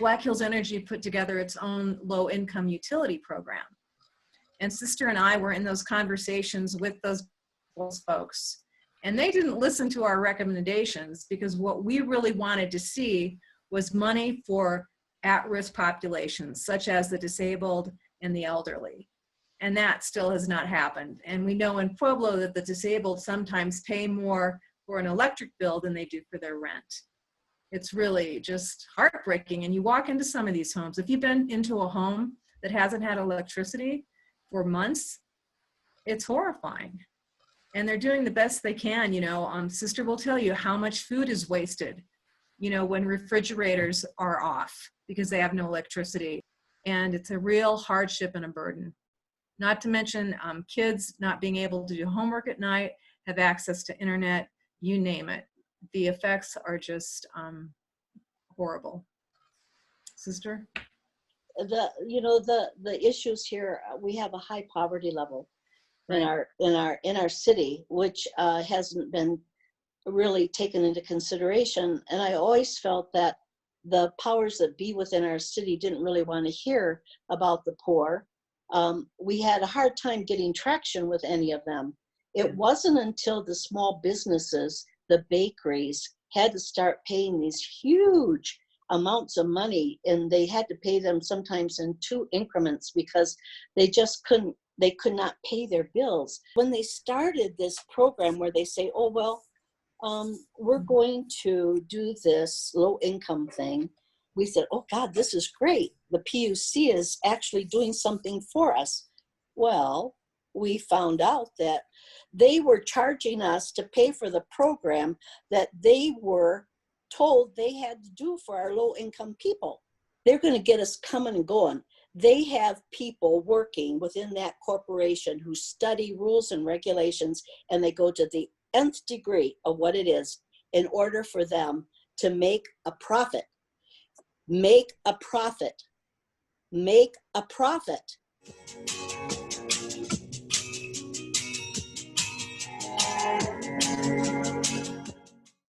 Black Hills Energy put together its own low-income utility program. And Sister and I were in those conversations with those folks. And they didn't listen to our recommendations because what we really wanted to see was money for at-risk populations, such as the disabled and the elderly. And that still has not happened. And we know in Pueblo that the disabled sometimes pay more for an electric bill than they do for their rent. It's really just heartbreaking. And you walk into some of these homes, if you've been into a home that hasn't had electricity for months, it's horrifying. And they're doing the best they can. You know, Sister will tell you how much food is wasted, you know, when refrigerators are off because they have no electricity. And it's a real hardship and a burden. Not to mention kids not being able to do homework at night, have access to internet, you name it. The effects are just horrible. Sister? The issues here, we have a high poverty level in our city, which hasn't been really taken into consideration. And I always felt that the powers that be within our city didn't really want to hear about the poor. We had a hard time getting traction with any of them. It wasn't until the small businesses, the bakeries, had to start paying these huge amounts of money, and they had to pay them sometimes in 2 increments because they could not pay their bills. When they started this program where they say, oh, well, we're going to do this low income thing, we said, oh God, this is great. The PUC is actually doing something for us. Well, we found out that they were charging us to pay for the program that they were told they had to do for our low income people. They're going to get us coming and going. They have people working within that corporation who study rules and regulations, and they go to the nth degree of what it is in order for them to make a profit. Make a profit. Make a profit.